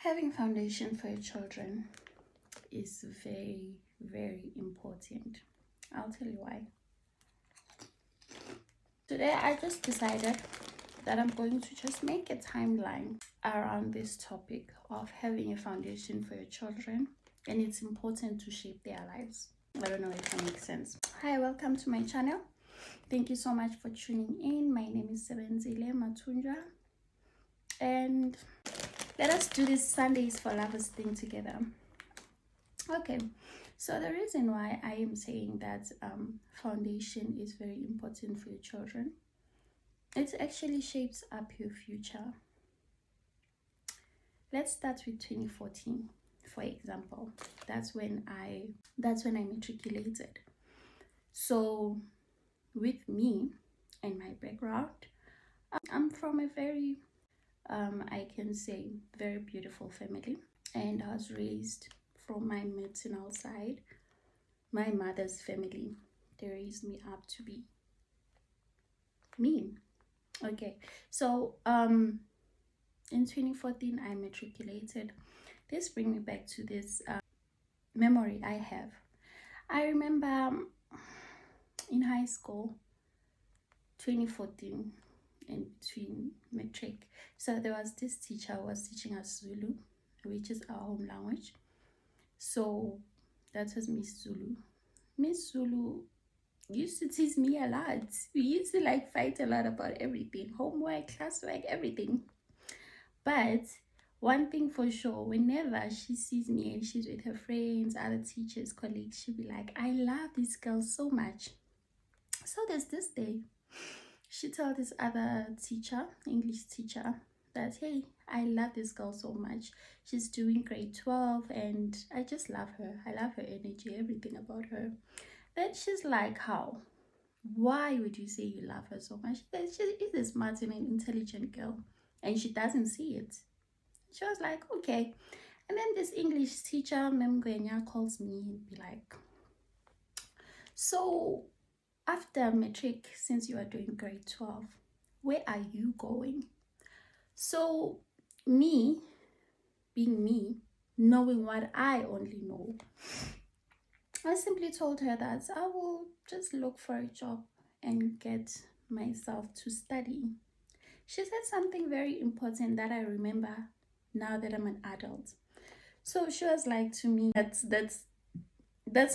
Having foundation for your children is very, very important. I'll tell you why. Today, I just decided that I'm going to just make a timeline around this topic of having a foundation for your children, and it's important to shape their lives. I don't know if that makes sense. Hi, welcome to my channel. Thank you so much for tuning in. My name is Sebenzile Matunja, and let us do this Sundays for Lovers thing together. Okay, so the reason why I am saying that foundation is very important for your children, it actually shapes up your future. Let's start with 2014, for example. That's when I matriculated. So with me and my background, I'm from a very I can say very beautiful family, and I was raised from my maternal side, my mother's family. They raised me up to be me. Okay, so in 2014 I matriculated. This brings me back to this memory I have. I remember in high school 2014, in between matric, so there was this teacher who was teaching us Zulu, which is our home language. So that was Miss Zulu. Miss Zulu used to tease me a lot. We used to like fight a lot about everything, homework, classwork, everything. But one thing for sure, whenever she sees me and she's with her friends, other teachers, colleagues, she'll be like, I love this girl so much. So there's this day, she told this other teacher, English teacher, that, hey, I love this girl so much. She's doing grade 12 and I just love her. I love her energy, everything about her. Then she's like, how? Why would you say you love her so much? She is a smart and an intelligent girl and she doesn't see it. She was like, okay. And then this English teacher, Mem Gwenya, calls me and be like, so after matric, since you are doing grade 12, where are you going? So me, being me, knowing what I only know, I simply told her that I will just look for a job and get myself to study. She said something very important that I remember now that I'm an adult. So she was like to me, that's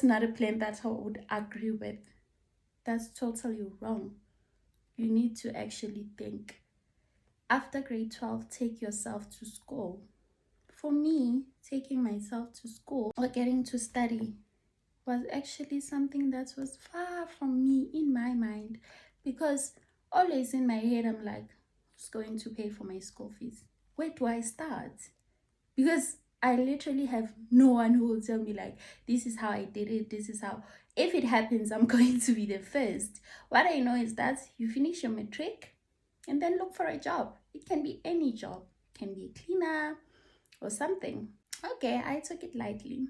not a plan that I would agree with. That's totally wrong. You need to actually think. After grade 12, take yourself to school. For me, taking myself to school or getting to study was actually something that was far from me in my mind, because always in my head I'm like, who's going to pay for my school fees? Where do I start? Because I literally have no one who will tell me like, this is how I did it, this is how, if it happens, I'm going to be the first. What I know is that you finish your matric and then look for a job. It can be any job. It can be a cleaner or something. Okay, I took it lightly.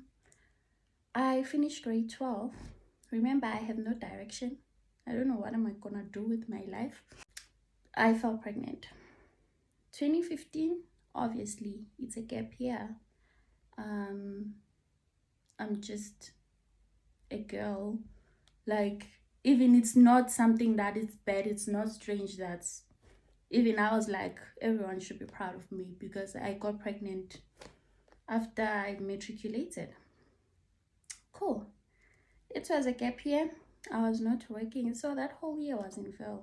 I finished grade 12. Remember, I have no direction. I don't know what am I gonna do with my life. I fell pregnant. 2015, obviously, it's a gap year. I'm just a girl. Like, even it's not something that is bad, it's not strange, that's even I was like, everyone should be proud of me because I got pregnant after I matriculated. Cool. It was a gap year. I was not working, so that whole year was in vain.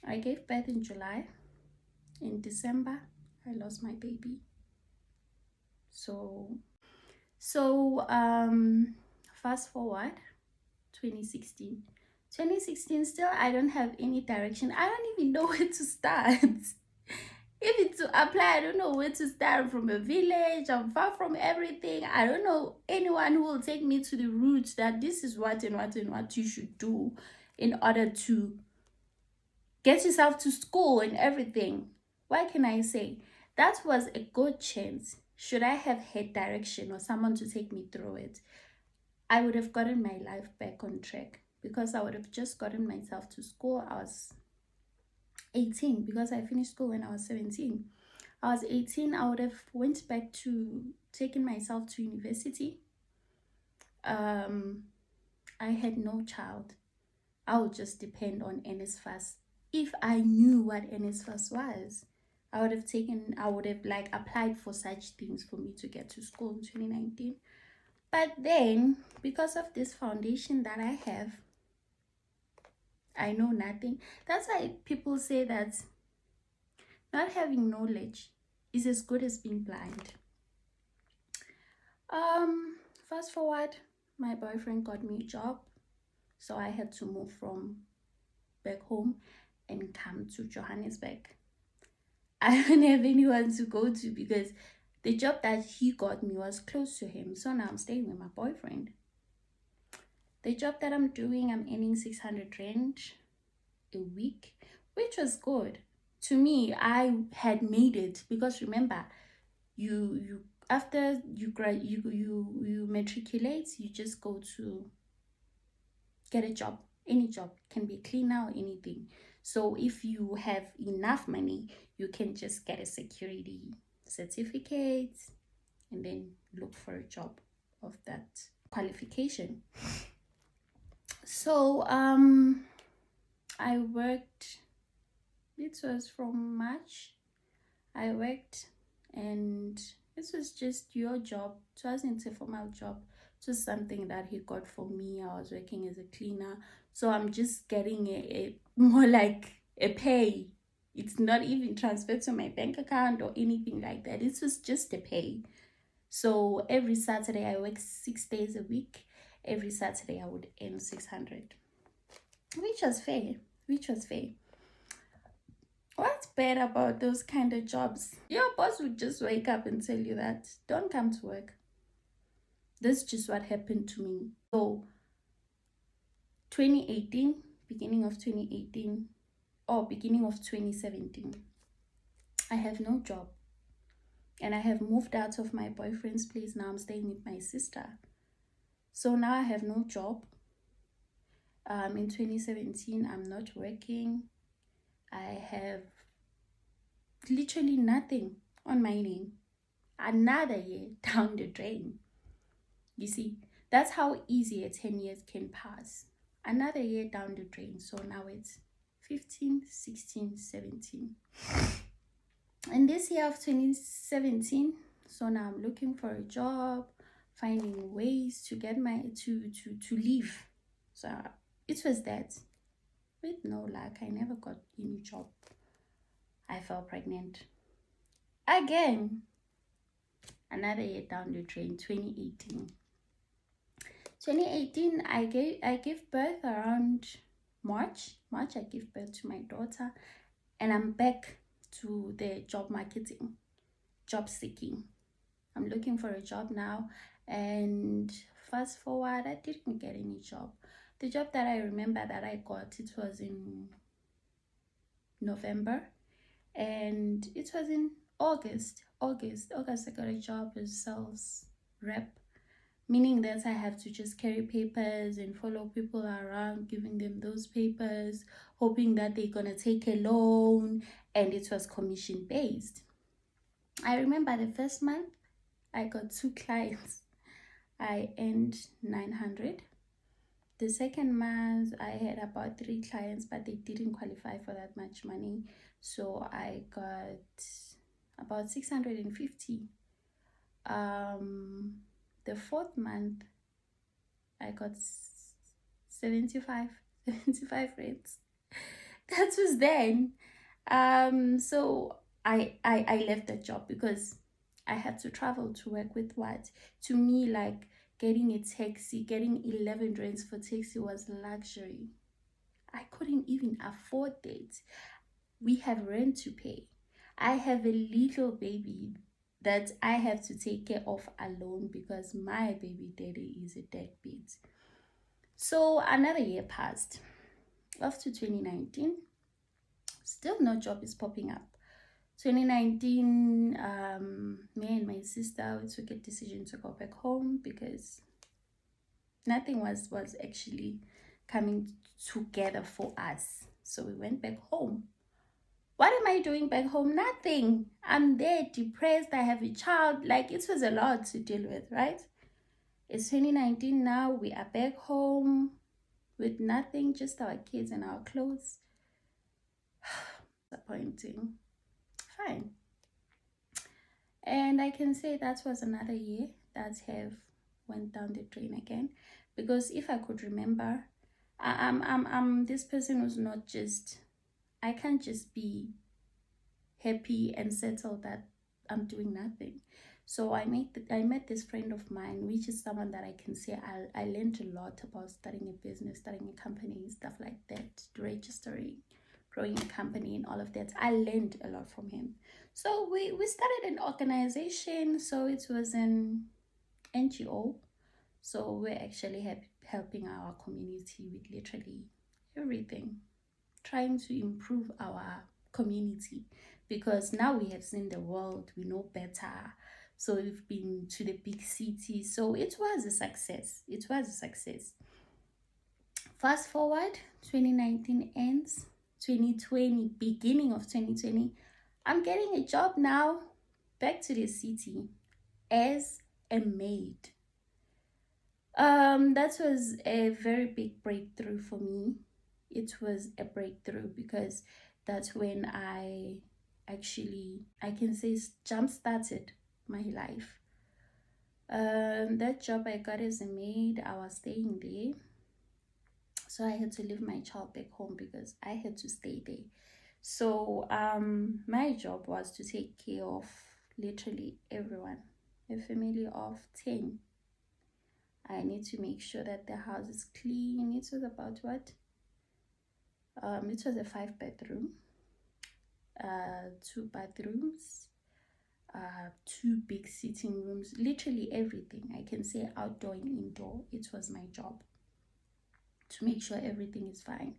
I gave birth in July. In December, I lost my baby. So fast forward 2016. 2016, still I don't have any direction. I don't even know where to start. Even to apply, I don't know where to start. I'm from a village, I'm far from everything. I don't know anyone who will take me to the roots that this is what and what and what you should do in order to get yourself to school and everything. What can I say? That was a good chance. Should I have had direction or someone to take me through it, I would have gotten my life back on track, because I would have just gotten myself to school. I was 18 because I finished school when I was 17. I was 18, I would have went back to taking myself to university. I had no child. I would just depend on NSFAS. If I knew what NSFAS was, I would have like applied for such things for me to get to school in 2019. But then, because of this foundation that I have, I know nothing. That's why people say that not having knowledge is as good as being blind. Fast forward, my boyfriend got me a job, so I had to move from back home and come to Johannesburg. I don't have anyone to go to because the job that he got me was close to him. So now I'm staying with my boyfriend. The job that I'm doing, I'm earning 600 rand a week, which was good. To me, I had made it because remember, you after you matriculate, you just go to get a job. Any job can be cleaner or anything. So if you have enough money, you can just get a security certificate and then look for a job of that qualification. So I worked, it was from March. I worked and this was just your job. It wasn't a formal job. It was something that he got for me. I was working as a cleaner. So I'm just getting a more like a pay. It's not even transferred to my bank account or anything like that. This was just a pay. So every Saturday I work 6 days a week. Every Saturday I would earn 600, which was fair. Which was fair. What's bad about those kind of jobs? Your boss would just wake up and tell you that don't come to work. This is just what happened to me. So 2018, beginning of 2018 or beginning of 2017, I have no job. And I have moved out of my boyfriend's place. Now I'm staying with my sister. So now I have no job. In 2017, I'm not working. I have literally nothing on my name. Another year down the drain. You see, that's how easy a 10 years can pass. Another year down the drain. So now it's 15, 16, 17. And this year of 2017, so now I'm looking for a job, finding ways to get my to leave. So it was that. With no luck, I never got any job. I fell pregnant. Again. Another year down the drain, 2018. 2018, I gave birth around March. I gave birth to my daughter, and I'm back to the job marketing, job seeking. I'm looking for a job now, and fast forward, I didn't get any job. The job that I remember that I got, it was in November, and it was in August, I got a job as sales rep, meaning that I have to just carry papers and follow people around, giving them those papers, hoping that they're gonna take a loan, and it was commission based. I remember the first month I got 2 clients. I earned 900. The second month I had about 3 clients, but they didn't qualify for that much money, so I got about 650. The fourth month I got 75 rates. That was then. So I left that job because I had to travel to work with what? To me, like getting a taxi, getting 11 rands for taxi was luxury. I couldn't even afford it. We have rent to pay. I have a little baby that I have to take care of alone because my baby daddy is a deadbeat. So another year passed. Off to 2019. Still no job is popping up. 2019, me and my sister, we took a decision to go back home because nothing was actually coming together for us. So we went back home. What am I doing back home? Nothing. I'm there depressed. I have a child. Like, it was a lot to deal with, right? It's 2019 now. We are back home with nothing, just our kids and our clothes. Disappointing. Fine. And I can say that was another year that have went down the drain again. Because if I could remember, this person was not just, I can't just be happy and settled that I'm doing nothing. So I met this friend of mine, which is someone that I can say I learned a lot about starting a business, starting a company, stuff like that, registering, growing a company, and all of that. I learned a lot from him. So we started an organization. So it was an NGO. So we're actually helping our community with literally everything, trying to improve our community, because now we have seen the world, we know better. So we've been to the big cities. So it was a success. It was a success. Fast forward, 2019 ends, 2020, beginning of 2020, I'm getting a job now, back to the city as a maid. That was a very big breakthrough for me. It was a breakthrough because that's when I can say, jump started my life. That job I got as a maid, I was staying there. So I had to leave my child back home because I had to stay there. So my job was to take care of literally everyone, a family of 10. I need to make sure that the house is clean. It was about what? It was a 5-bedroom, 2 bathrooms, 2 big sitting rooms, literally everything. I can say outdoor and indoor. It was my job to make sure everything is fine.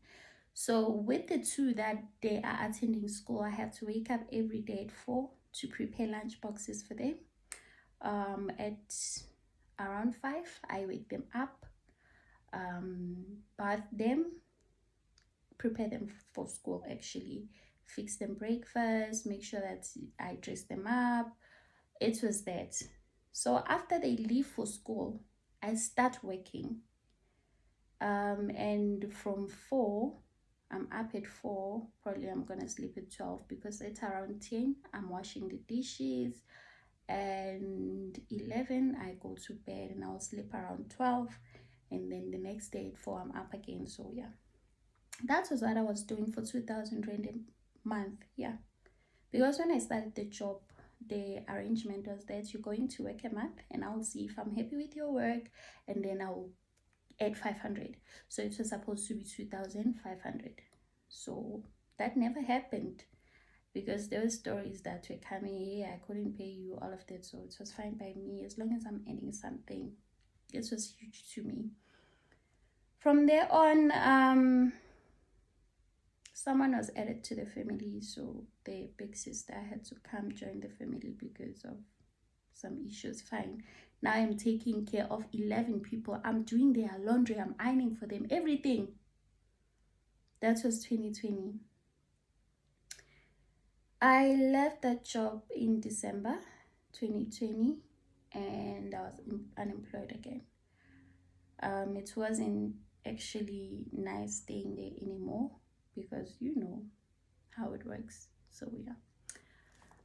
So with the 2 that they are attending school, I have to wake up every day at 4 to prepare lunch boxes for them. At around 5, I wake them up, bath them, prepare them for school, actually fix them breakfast, make sure that I dress them up. It was that. So after they leave for school, I start working, and from 4, I'm up at 4, probably I'm gonna sleep at 12, because it's around 10 I'm washing the dishes, and 11 I go to bed, and I'll sleep around 12, and then the next day at 4 I'm up again. So yeah, that was what I was doing for 2,000 rand a month. Yeah, because when I started the job, the arrangement was that you're going to work a month and I'll see if I'm happy with your work, and then I'll add 500. So it was supposed to be 2,500. So that never happened, because there were stories that were coming here, I couldn't pay you, all of that. So it was fine by me as long as I'm earning something. This was huge to me. From there on, someone was added to the family, so the big sister had to come join the family because of some issues. Fine. Now I'm taking care of 11 people. I'm doing their laundry, I'm ironing for them, everything. That was 2020. I left that job in December 2020, and I was unemployed again. It wasn't actually nice staying there anymore, because you know how it works. So yeah,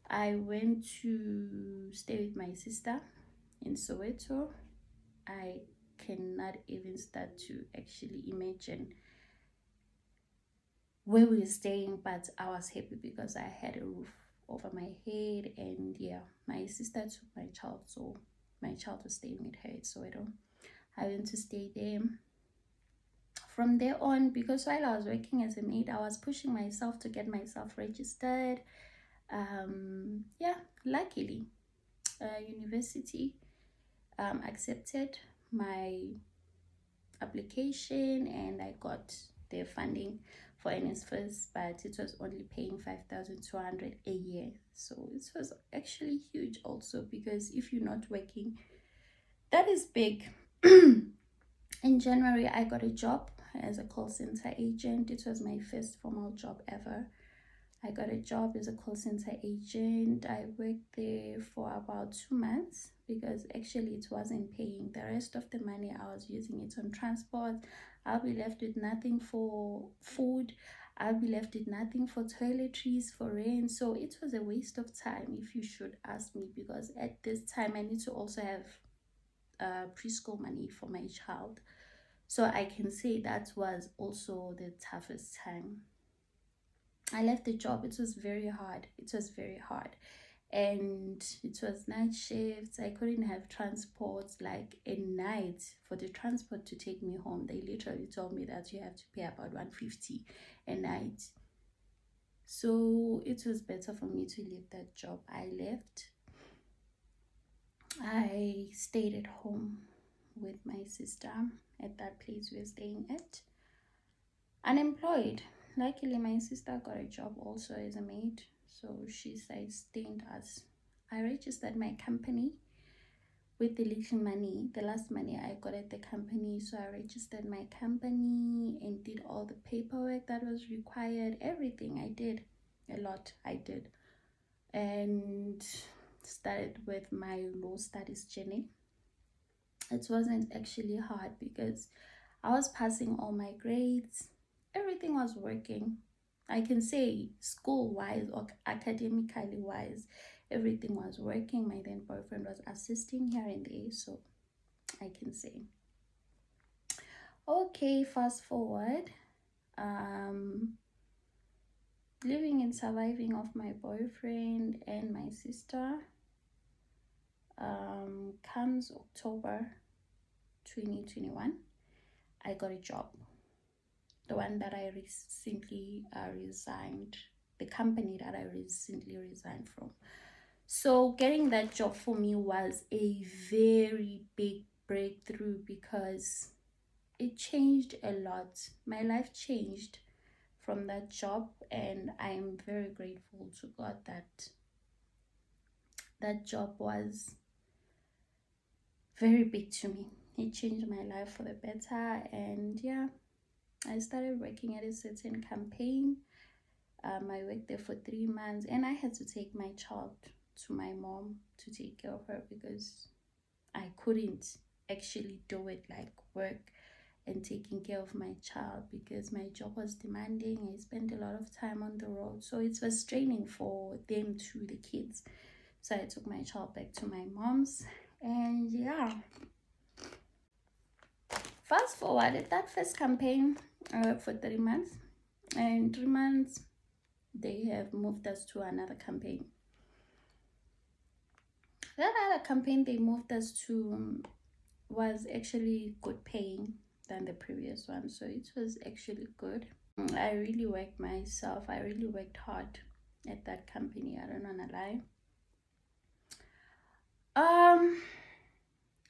I went to stay with my sister in Soweto. I cannot even start to actually imagine where we were staying, but I was happy because I had a roof over my head. And yeah, my sister took my child, so my child was staying with her at Soweto. I went to stay there. From there on, because while I was working as a maid, I was pushing myself to get myself registered. Yeah, luckily university accepted my application, and I got their funding for NSFAS, but it was only paying 5,200 a year. So it was actually huge also, because if you're not working, that is big. In January, I got a job as a call center agent. It was my first formal job ever. I got a job as a call center agent. I worked there for about 2 months because actually it wasn't paying. The rest of the money I was using it on transport. I'll be left with nothing for food. I'll be left with nothing for toiletries, for rent. So it was a waste of time, if you should ask me, because at this time I need to also have preschool money for my child. So I can say that was also the toughest time. I left the job. It was very hard. It was very hard. And it was night shifts. I couldn't have transport like a night for the transport to take me home. They literally told me that you have to pay about 150 a night. So it was better for me to leave that job. I left. I stayed at home with my sister at that place we were staying at. Unemployed. Luckily, my sister got a job also as a maid, so she sustained us. I registered my company with the little money, the last money I got at the company. So I registered my company and did all the paperwork that was required. Everything I did, a lot I did, and started with my law studies journey. It wasn't actually hard because I was passing all my grades. Everything was working. I can say school wise or academically wise, everything was working. My then boyfriend was assisting here and there, so I can say. Okay, fast forward. Living and surviving of my boyfriend and my sister. Comes October 2021, I got a job. The one that I recently resigned, the company that I recently resigned from. So getting that job for me was a very big breakthrough because it changed a lot. My life changed from that job, and I'm very grateful to God that that job was very big to me. It changed my life for the better, and yeah, I started working at a certain campaign. I worked there for 3 months, and I had to take my child to my mom to take care of her because I couldn't actually do it like work and taking care of my child because my job was demanding. I spent a lot of time on the road, so it was straining for them too, the kids. So I took my child back to my mom's, and yeah. Fast forward at that first campaign, I worked for 3 months, and 3 months they have moved us to another campaign. That other campaign they moved us to was actually good paying than the previous one, so it was actually good. I really worked myself. I really worked hard at that company. I don't wanna lie.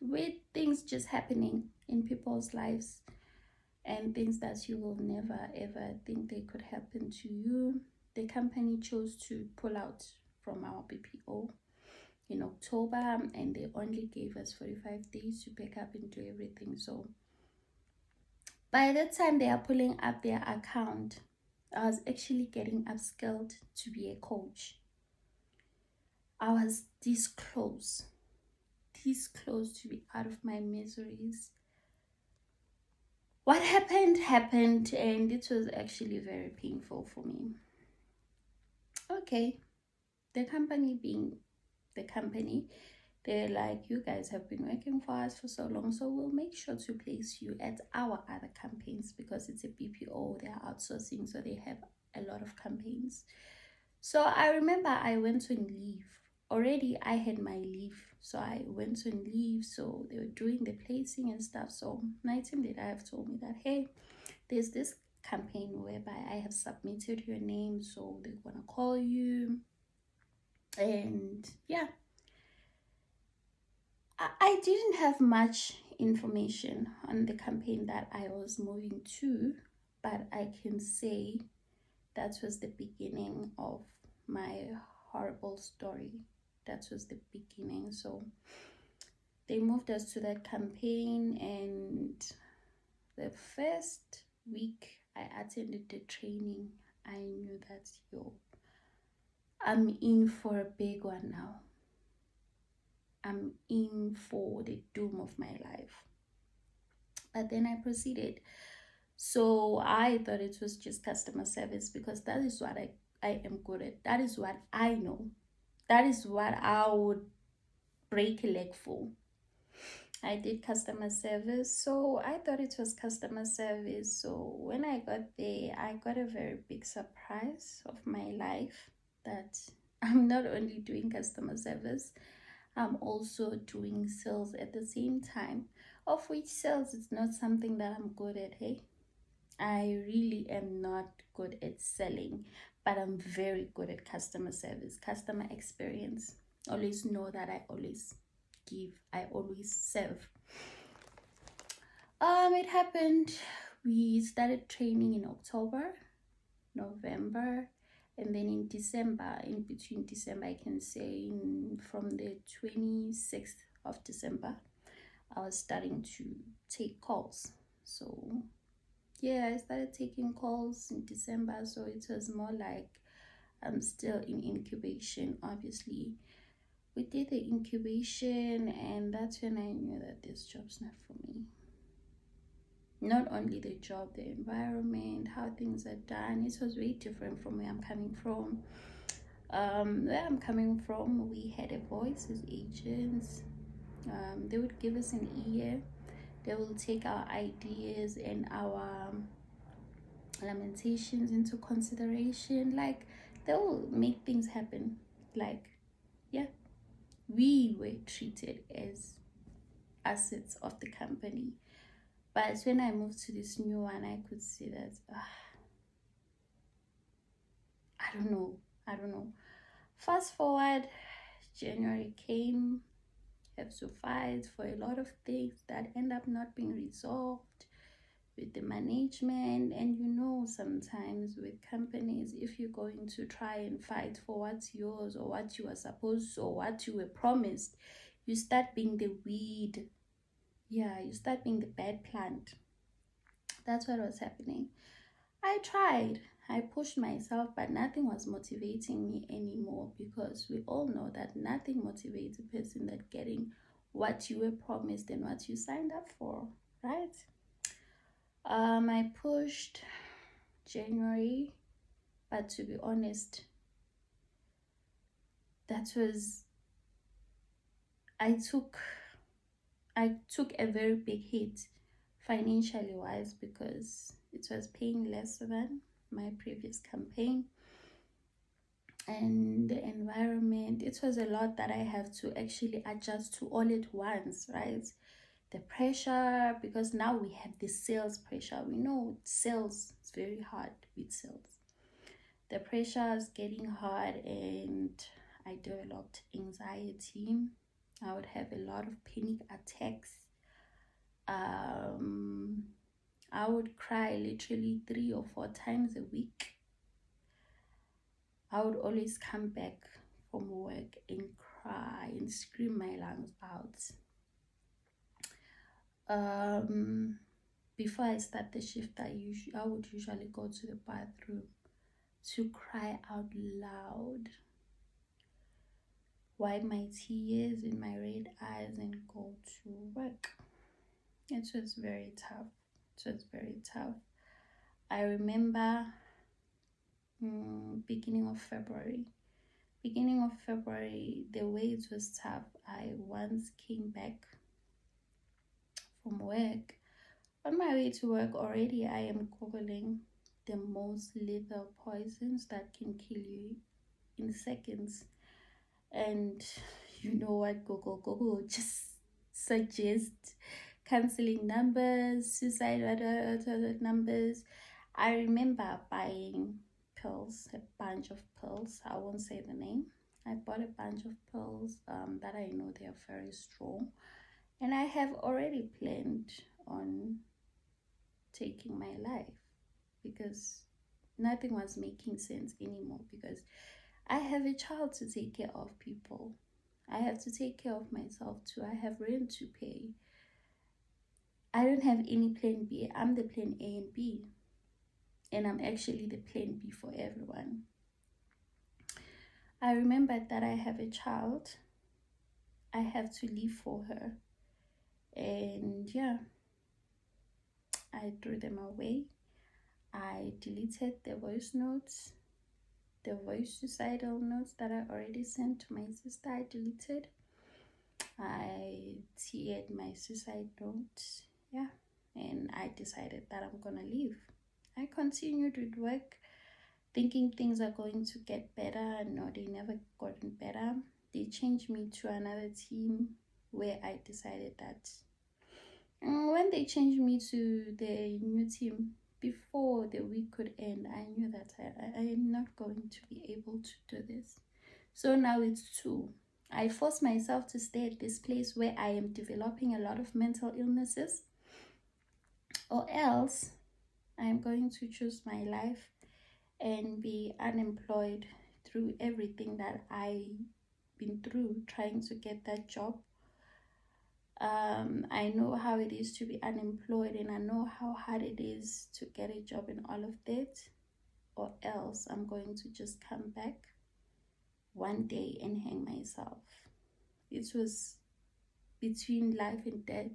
With things just happening in people's lives and things that you will never ever think they could happen to you, the company chose to pull out from our BPO in October, and they only gave us 45 days to pick up and do everything. So by the time they are pulling up their account, I was actually getting upskilled to be a coach. I was this close to be out of my miseries. What happened, and it was actually very painful for me. Okay, the company being the company, they're like, you guys have been working for us for so long, so we'll make sure to place you at our other campaigns because it's a BPO, they're outsourcing, so they have a lot of campaigns. So I remember I went on leave. Already I had my leave, so I went on leave, so they were doing the placing and stuff. So my team leader have told me that, hey, there's this campaign whereby I have submitted your name, so they're gonna call you. And yeah, I didn't have much information on the campaign that I was moving to, but I can say that was the beginning of my horrible story. That was the beginning. So they moved us to that campaign, and the first week I attended the training, I knew that, yo, I'm in for a big one now. I'm in for the doom of my life. But then I proceeded. So I thought it was just customer service because that is what I am good at. That is what I know. That is what I would break a leg for. I did customer service, so I thought it was customer service. So when I got there, I got a very big surprise of my life that I'm not only doing customer service, I'm also doing sales at the same time, of which sales is not something that I'm good at. Hey, I really am not good at selling, but I'm very good at customer service, customer experience. Always know that I always give, I always serve. It happened. We started training in October, November, and then in December, in between December, I can say from the 26th of December, I was starting to take calls. So yeah, I started taking calls in December, so it was more like I'm still in incubation. Obviously, we did the incubation, and that's when I knew that this job's not for me. Not only the job, the environment, how things are done, it was very different from where I'm coming from. Where I'm coming from, we had a voice as agents. They would give us an ear. They will take our ideas and our lamentations into consideration. Like, they will make things happen. Like, yeah, we were treated as assets of the company. But when I moved to this new one, I could see that I don't know. I don't know. Fast forward, January came, have to fight for a lot of things that end up not being resolved with the management. And you know, sometimes with companies, if you're going to try and fight for what's yours or what you are supposed to or what you were promised, you start being the weed. Yeah, you start being the bad plant. That's what was happening. I tried. I pushed myself, but nothing was motivating me anymore because we all know that nothing motivates a person that getting what you were promised and what you signed up for, right? I pushed January, but to be honest, that was I took a very big hit financially wise because it was paying less than my previous campaign, and the environment, it was a lot that I have to actually adjust to all at once, right? The pressure, because now we have the sales pressure. We know sales is very hard with sales. The pressure is getting hard, and I developed anxiety. I would have a lot of panic attacks. I would cry literally 3 or 4 times a week. I would always come back from work and cry and scream my lungs out. Before I start the shift, I would usually go to the bathroom to cry out loud, wipe my tears in my red eyes, and go to work. It was very tough. It was very tough. I remember beginning of February, the way it was tough. I once came back from work. On my way to work, already I am googling the most lethal poisons that can kill you in seconds. And you know what, Google just suggest counseling numbers, suicide numbers. I remember buying pills, a bunch of pills. I won't say the name. I bought a bunch of pills that I know they are very strong, and I have already planned on taking my life because nothing was making sense anymore, because I have a child to take care of, people. I have to take care of myself too. I have rent to pay. I don't have any plan B. I'm the plan A and B. And I'm actually the plan B for everyone. I remembered that I have a child. I have to live for her. And yeah, I threw them away. I deleted the voice notes, the voice suicidal notes that I already sent to my sister. I deleted. I teared my suicide notes. Yeah. And I decided that I'm gonna leave. I continued with work, thinking things are going to get better. No, they never gotten better. They changed me to another team where I decided that when they changed me to the new team, before the week could end, I knew that I am not going to be able to do this. So now it's two. I force myself to stay at this place where I am developing a lot of mental illnesses, or else I'm going to choose my life and be unemployed through everything that I've been through trying to get that job. I know how it is to be unemployed, and I know how hard it is to get a job and all of that, or else I'm going to just come back one day and hang myself. It was between life and death.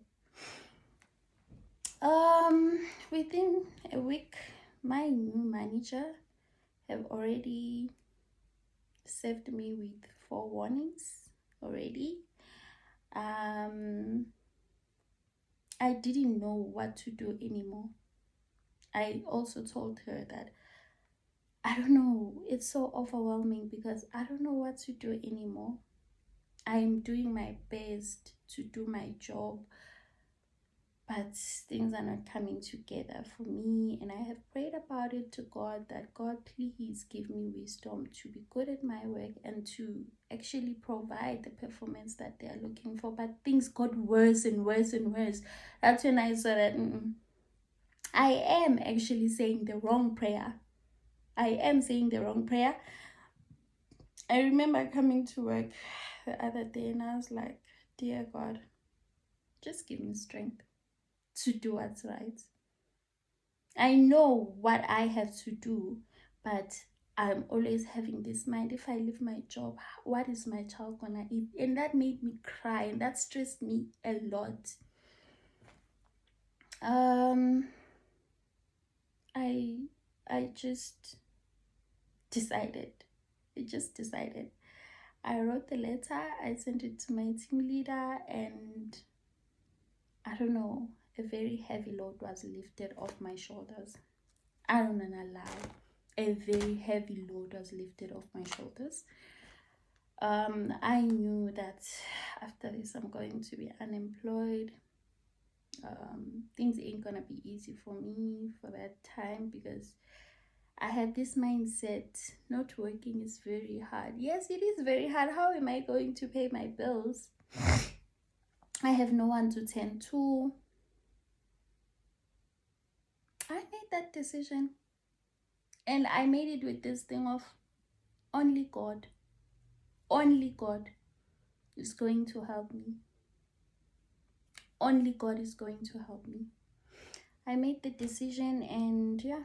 Within a week, my new manager have already served me with 4 warnings already. I didn't know what to do anymore. I also told her that I don't know, it's so overwhelming because I don't know what to do anymore. I'm doing my best to do my job, but things are not coming together for me. And I have prayed about it to God, that God, please give me wisdom to be good at my work and to actually provide the performance that they are looking for. But things got worse and worse and worse. That's when I saw that I am actually saying the wrong prayer. I am saying the wrong prayer. I remember coming to work the other day and I was like, dear God, just give me strength to do what's right. I know what I have to do, but I'm always having this mind, if I leave my job, what is my child gonna eat? And that made me cry, and that stressed me a lot. I just decided. I wrote the letter, I sent it to my team leader, and I don't know, a very heavy load was lifted off my shoulders. I don't wanna lie. A very heavy load was lifted off my shoulders. I knew that after this I'm going to be unemployed. Things ain't gonna be easy for me for that time because I had this mindset, not working is very hard. Yes, it is very hard. How am I going to pay my bills? I have no one to tend to. I made that decision, and I made it with this thing of only God is going to help me. Only God is going to help me. I made the decision, and yeah,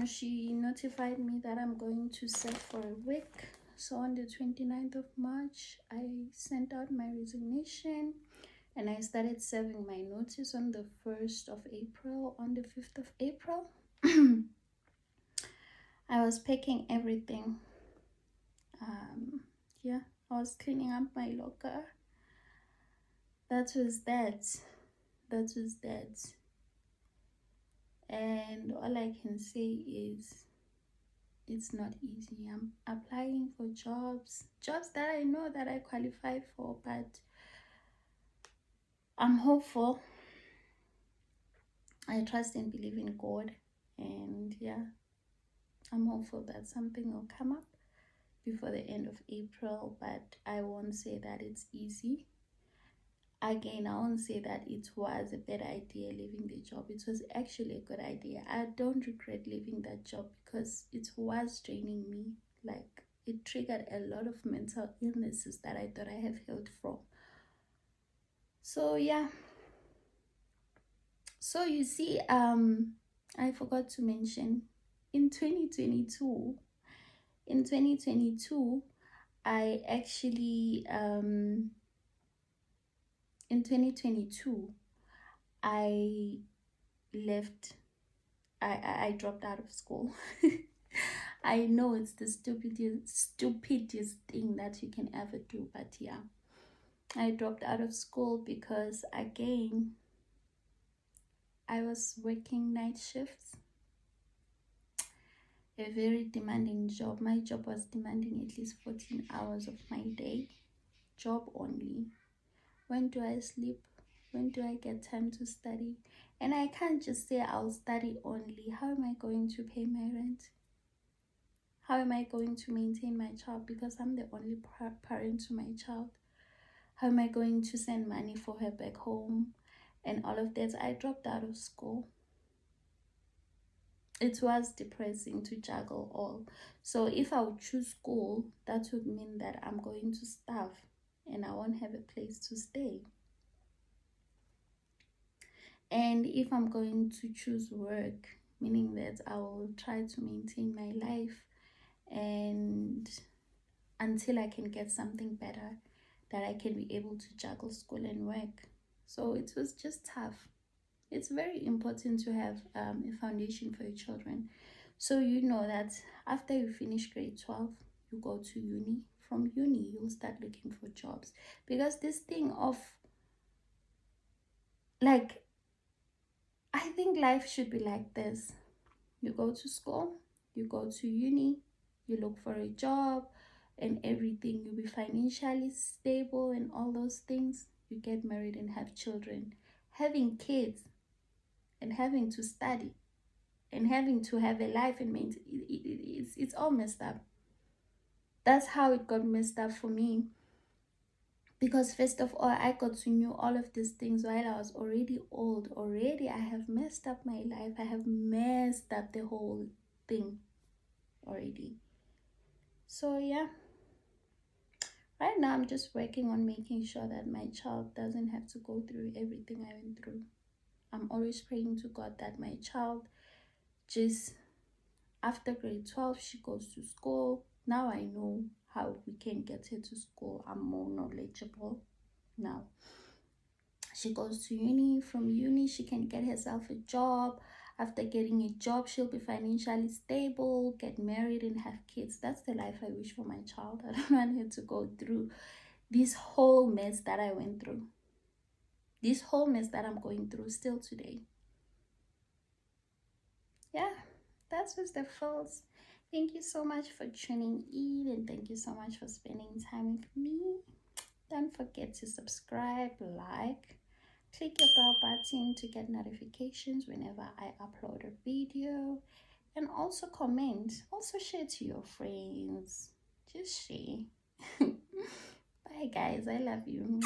she notified me that I'm going to serve for a week. So on the 29th of March, I sent out my resignation and I started serving my notice on the 1st of April. On the 5th of April, I was packing everything. Yeah, I was cleaning up my locker. That was that. And all I can say is it's not easy. I'm applying for jobs that I know that I qualify for, but I'm hopeful. I trust and believe in God, and yeah, I'm hopeful that something will come up before the end of April, but I won't say that it's easy. Again, I won't say that it was a bad idea leaving the job. It was actually a good idea. I don't regret leaving that job because it was draining me. Like, it triggered a lot of mental illnesses that I thought I have healed from. So yeah. So you see, I forgot to mention, in 2022, in 2022, I actually, in 2022, I left, I dropped out of school. I know it's the stupidest thing that you can ever do, but yeah, I dropped out of school because, again, I was working night shifts, a very demanding job. My job was demanding at least 14 hours of my day, job only. When do I sleep? When do I get time to study? And I can't just say I'll study only. How am I going to pay my rent? How am I going to maintain my child, because I'm the only parent to my child? How am I going to send money for her back home and all of that? I dropped out of school. It was depressing to juggle all. So if I would choose school, that would mean that I'm going to starve and I won't have a place to stay. And if I'm going to choose work, meaning that I will try to maintain my life and until I can get something better, that I can be able to juggle school and work. So it was just tough. It's very important to have a foundation for your children. So you know that after you finish grade 12, you go to uni. From uni, you'll start looking for jobs. Because this thing of, like, I think life should be like this. You go to school, you go to uni, you look for a job and everything. You'll be financially stable and all those things. You get married and have children. Having kids and having to study and having to have a life and maintain, it's all messed up. That's how it got messed up for me. Because first of all, I got to know all of these things while I was already old. Already, I have messed up my life. I have messed up the whole thing already. So yeah, right now I'm just working on making sure that my child doesn't have to go through everything I went through. I'm always praying to God that my child, just after grade 12, she goes to school. Now I know how we can get her to school. I'm more knowledgeable now. She goes to uni. From uni, she can get herself a job. After getting a job, she'll be financially stable, get married and have kids. That's the life I wish for my child. I don't want her to go through this whole mess that I went through. This whole mess that I'm going through still today. Yeah, that's just the false. Thank you so much for tuning in, and thank you so much for spending time with me. Don't forget to subscribe, like, click your bell button to get notifications whenever I upload a video, and also comment. Also share to your friends. Just share. Bye guys, I love you.